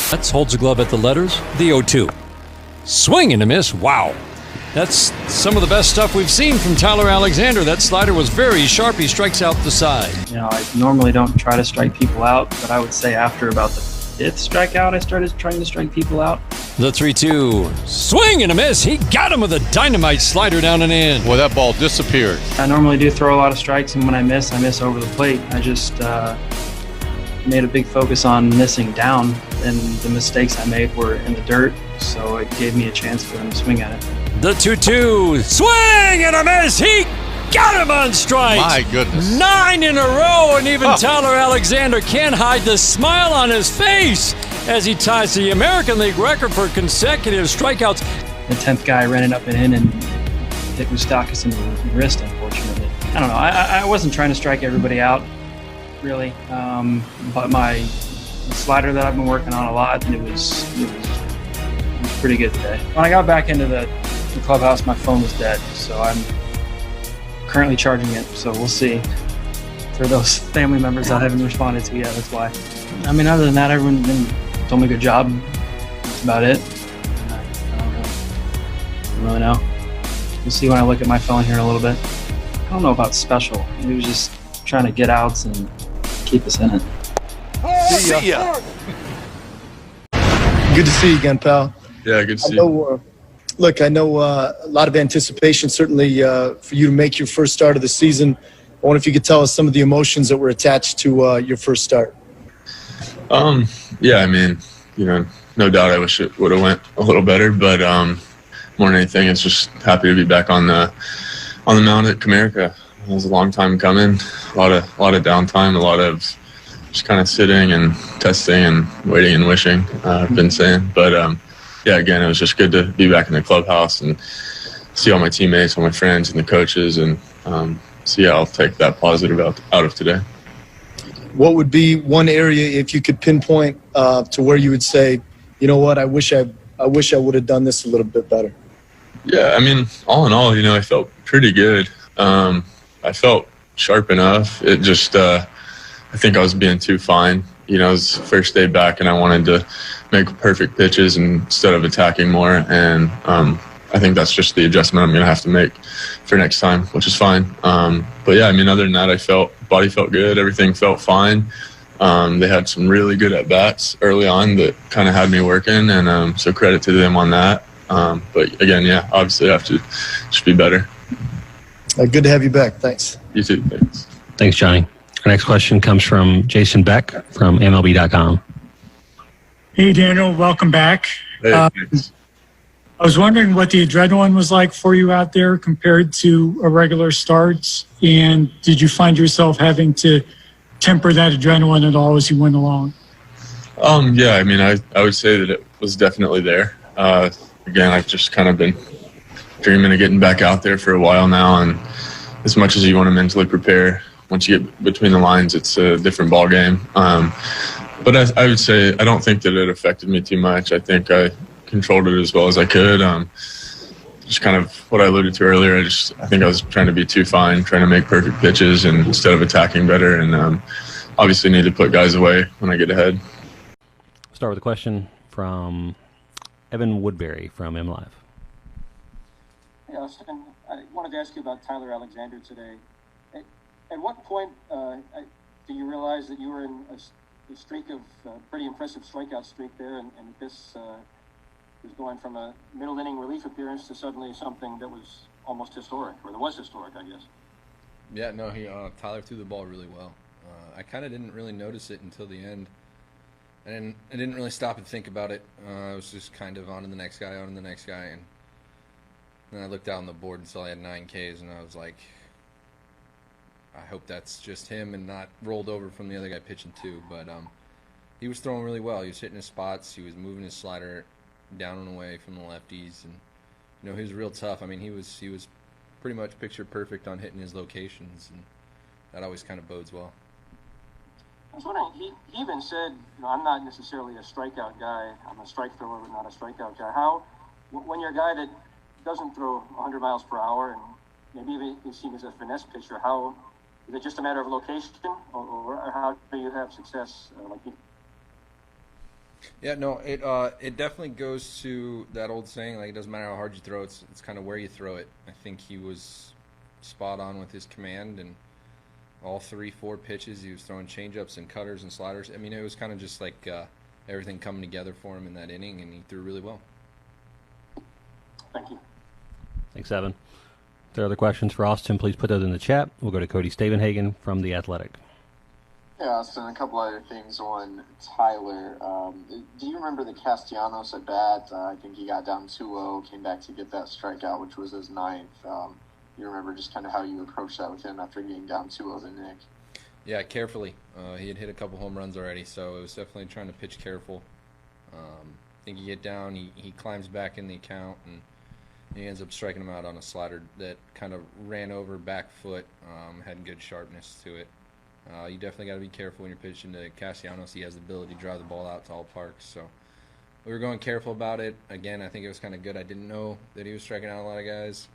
That's holds the glove at the letters, the 0-2. Swing and a miss. Wow. That's some of the best stuff we've seen from Tyler Alexander. That slider was very sharp. He strikes out the side. You know, I normally don't try to strike people out, but I would say after about the 5th strikeout, I started trying to strike people out. The 3-2. Swing and a miss. He got him with a dynamite slider down and in. Well, that ball disappeared. I normally do throw a lot of strikes, and when I miss over the plate. I just made a big focus on missing down, and the mistakes I made were in the dirt, so it gave me a chance for him to swing at it. The 2-2. Swing and a miss. He got him on strikes. My goodness. 9 in a row, and even Tyler Alexander can't hide the smile on his face as he ties the American League record for consecutive strikeouts. The 10th guy ran it up and in and hit Moustakis in the wrist, unfortunately. I don't know. I wasn't trying to strike everybody out, really. But my slider that I've been working on a lot, it was pretty good today. When I got back into the clubhouse, my phone was dead, so I'm currently charging it, so we'll see. For those family members I haven't responded to yet, that's why. I mean, other than that, everyone told me good job. That's about it. I don't really know. We'll see when I look at my phone here in a little bit. I don't know about special. It was just trying to get outs and keep us in it. See ya. Good to see you again, pal. Yeah, good to see you. Look, I know a lot of anticipation, certainly for you to make your first start of the season. I wonder if you could tell us some of the emotions that were attached to your first start. Yeah, I mean, no doubt I wish it would have went a little better, but more than anything, it's just happy to be back on the mound at Comerica. It was a long time coming, a lot of downtime, a lot of just kind of sitting and testing and waiting and wishing, I've been saying. But, yeah, again, it was just good to be back in the clubhouse and see all my teammates, all my friends and the coaches, and so, yeah, I'll take that positive out of today. What would be one area, if you could pinpoint to where you would say, you know what, I wish I would have done this a little bit better? Yeah, I mean, all in all, I felt pretty good. I felt sharp enough. It just, I think I was being too fine. It was the first day back, and I wanted to make perfect pitches instead of attacking more. And I think that's just the adjustment I'm going to have to make for next time, which is fine. But, yeah, I mean, other than that, body felt good. Everything felt fine. They had some really good at-bats early on that kind of had me working, and so credit to them on that. But, again, yeah, obviously I have to just be better. Good to have you back. Thanks. You too. Thanks. Thanks, Johnny. Our next question comes from Jason Beck from MLB.com. Hey, Daniel. Welcome back. Hey, thanks. I was wondering what the adrenaline was like for you out there compared to a regular start, and did you find yourself having to temper that adrenaline at all as you went along? Yeah, I mean, I would say that it was definitely there. Again, I've just kind of been dreaming of getting back out there for a while now, and as much as you want to mentally prepare, once you get between the lines, it's a different ball game. But I would say I don't think that it affected me too much. I think I controlled it as well as I could. Just kind of what I alluded to earlier. I think I was trying to be too fine, trying to make perfect pitches and instead of attacking better. And obviously need to put guys away when I get ahead. Start with a question from Evan Woodbury from MLive. Hey, Austin, I wanted to ask you about Tyler Alexander today. At what point do you realize that you were in a streak of pretty impressive strikeout streak there, and this was going from a middle inning relief appearance to suddenly something that was almost historic, or that was historic, I guess? Yeah, no, Tyler threw the ball really well. I kind of didn't really notice it until the end. I didn't really stop and think about it. I was just kind of on to the next guy, and then I looked out on the board and saw he had 9 Ks, and I was like, I hope that's just him and not rolled over from the other guy pitching too. But he was throwing really well. He was hitting his spots. He was moving his slider down and away from the lefties, and he was real tough. I mean, he was pretty much picture perfect on hitting his locations, and that always kind of bodes well. I was wondering, he even said, I'm not necessarily a strikeout guy. I'm a strike thrower, but not a strikeout guy. How, when you're a guy that doesn't throw 100 miles per hour and maybe even is seen as a finesse pitcher, how is it just a matter of location, or how do you have success like he? Yeah, no, it definitely goes to that old saying, like, it doesn't matter how hard you throw, it's kind of where you throw it. I think he was spot on with his command, and all 3-4 pitches, he was throwing changeups and cutters and sliders. I mean, it was kind of just like everything coming together for him in that inning, and he threw really well. Thank you. Thanks, Evan. If there are other questions for Austin, please put those in the chat. We'll go to Cody Stavenhagen from The Athletic. Yeah, Austin, a couple other things on Tyler. Do you remember the Castellanos at bat? I think he got down 2-0, came back to get that strikeout, which was his 9th. You remember just kind of how you approached that with him after getting down 2-0 to Nick? Yeah, carefully. He had hit a couple home runs already, so it was definitely trying to pitch careful. I think he get down, he climbs back in the account, and he ends up striking him out on a slider that kind of ran over back foot, had good sharpness to it. You definitely got to be careful when you're pitching to Castellanos. He has the ability to drive the ball out to all parks. So we were going careful about it. Again, I think it was kind of good. I didn't know that he was striking out a lot of guys.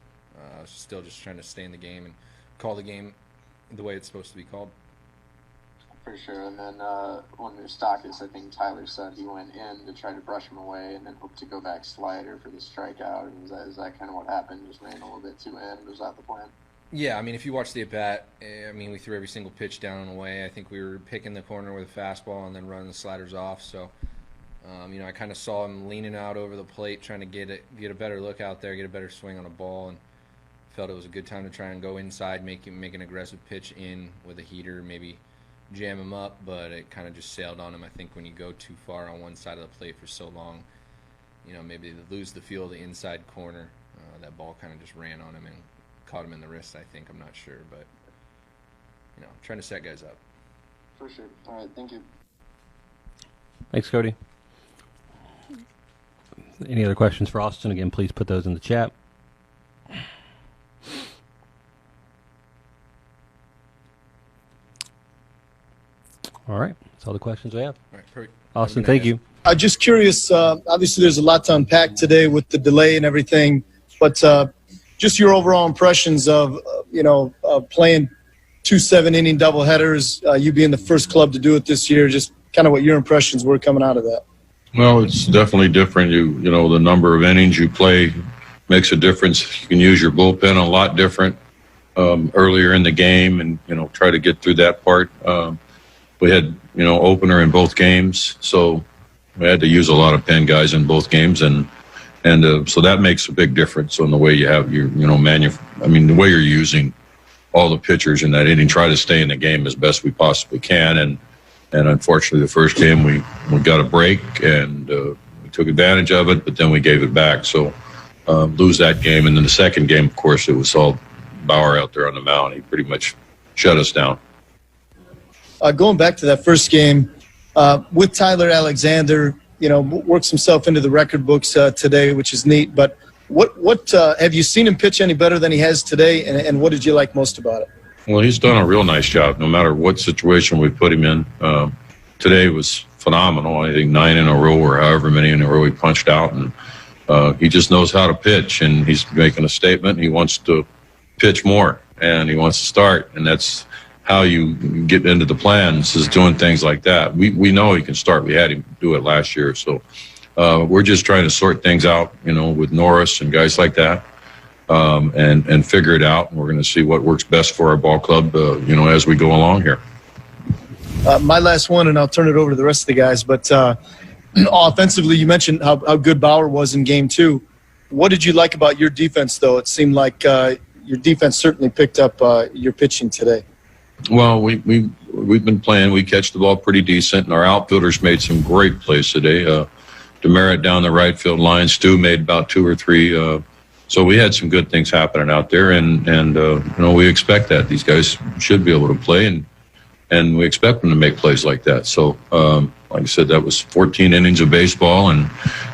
I was still just trying to stay in the game and call the game the way it's supposed to be called. For sure. And then on Moustakas, I think Tyler said he went in to try to brush him away and then hoped to go back slider for the strikeout. And is that kind of what happened? Just ran a little bit too in? Was that the plan? Yeah, I mean, if you watch the at-bat, I mean, we threw every single pitch down and away. I think we were picking the corner with a fastball and then running the sliders off. So, you know, I kind of saw him leaning out over the plate, trying to get a better look out there, get a better swing on a ball, and felt it was a good time to try and go inside, make an aggressive pitch in with a heater, maybe jam him up, but it kind of just sailed on him. I think when you go too far on one side of the plate for so long, you know, maybe they lose the feel of the inside corner. That ball kind of just ran on him and caught him in the wrist, I think. I'm not sure, but, you know, trying to set guys up. For sure. All right, thank you. Thanks, Cody. Any other questions for Austin? Again, please put those in the chat. All right. That's all the questions we have. All right, perfect. Austin, thank you. I'm just curious, obviously there's a lot to unpack today with the delay and everything, but just your overall impressions of, playing 2 7-inning doubleheaders, you being the first club to do it this year, just kind of what your impressions were coming out of that. Well, it's definitely different. You know, the number of innings you play makes a difference. You can use your bullpen a lot different earlier in the game and, try to get through that part. We had, opener in both games, so we had to use a lot of pen guys in both games, and so that makes a big difference on the way you have your, the way you're using all the pitchers in that inning. Try to stay in the game as best we possibly can, and unfortunately, the first game we got a break and we took advantage of it, but then we gave it back. So lose that game, and then the second game, of course, it was all Bauer out there on the mound. He pretty much shut us down. Going back to that first game, with Tyler Alexander, works himself into the record books today, which is neat. But what have you seen him pitch any better than he has today, and what did you like most about it? Well, he's done a real nice job, no matter what situation we put him in. Today was phenomenal. I think 9 in a row or however many in a row he punched out, and he just knows how to pitch, and he's making a statement. He wants to pitch more, and he wants to start, and that's how you get into the plans, is doing things like that. We know he can start. We had him do it last year, so we're just trying to sort things out, with Norris and guys like that, and figure it out. And we're going to see what works best for our ball club, as we go along here. My last one, and I'll turn it over to the rest of the guys. But offensively, you mentioned how good Bauer was in Game 2. What did you like about your defense, though? It seemed like your defense certainly picked up your pitching today. Well, we've been playing. We catch the ball pretty decent, and our outfielders made some great plays today. Demerit down the right field line. Stu made about 2 or 3. So we had some good things happening out there, and we expect that. These guys should be able to play, and we expect them to make plays like that. So, like I said, that was 14 innings of baseball, and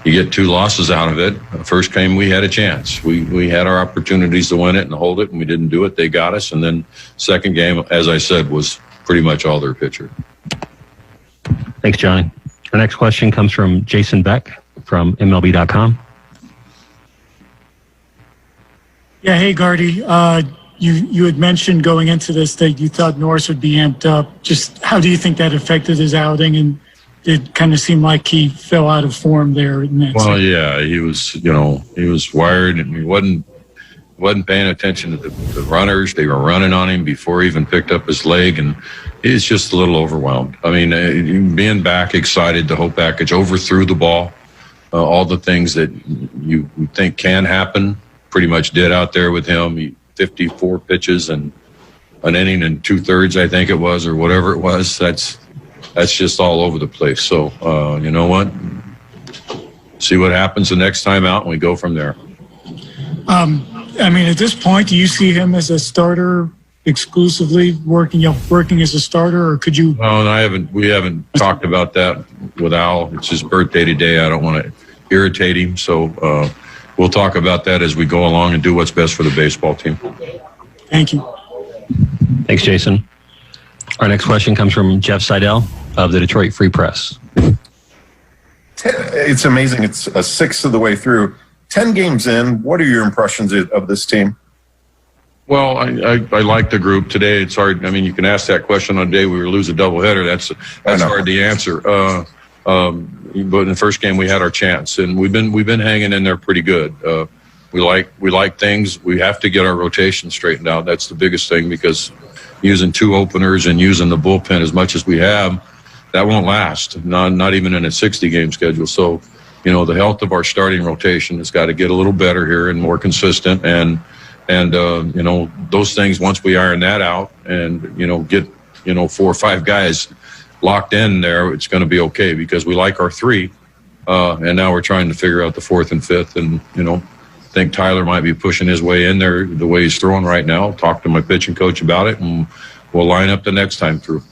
you get 2 losses out of it. The first game, we had a chance. We had our opportunities to win it and hold it, and we didn't do it. They got us. And then second game, as I said, was pretty much all their pitcher. Thanks, Johnny. Our next question comes from Jason Beck from MLB.com. Yeah, hey, Gardy. You had mentioned going into this that you thought Norris would be amped up. Just how do you think that affected his outing? And it kind of seemed like he fell out of form there. Well, yeah, he was wired, and he wasn't paying attention to the runners. They were running on him before he even picked up his leg, and he's just a little overwhelmed. I mean, being back, excited, the whole package, overthrew the ball. All the things that you think can happen pretty much did out there with him. 54 pitches and an inning and 2/3, I think it was, or whatever it was. That's just all over the place. So, you know what? See what happens the next time out, and we go from there. I mean, at this point, do you see him as a starter exclusively, working as a starter, or could you? No, we haven't talked about that with Al. It's his birthday today. I don't want to irritate him, so we'll talk about that as we go along and do what's best for the baseball team. Thank you. Thanks, Jason. Our next question comes from Jeff Seidel of the Detroit Free Press. It's amazing. It's a sixth of the way through. 10 games in, what are your impressions of this team? Well, I like the group today. It's hard. I mean, you can ask that question on a day we lose a doubleheader. That's hard to answer. But in the first game, we had our chance, and we've been hanging in there pretty good. We like things. We have to get our rotation straightened out. That's the biggest thing, because using 2 openers and using the bullpen as much as we have, that won't last. Not even in a 60-game schedule. So, the health of our starting rotation has got to get a little better here and more consistent. And those things, once we iron that out and, get, 4 or 5 guys locked in there, it's going to be okay, because we like our 3. And now we're trying to figure out the 4th and 5th. And, I think Tyler might be pushing his way in there the way he's throwing right now. Talk to my pitching coach about it, and we'll line up the next time through.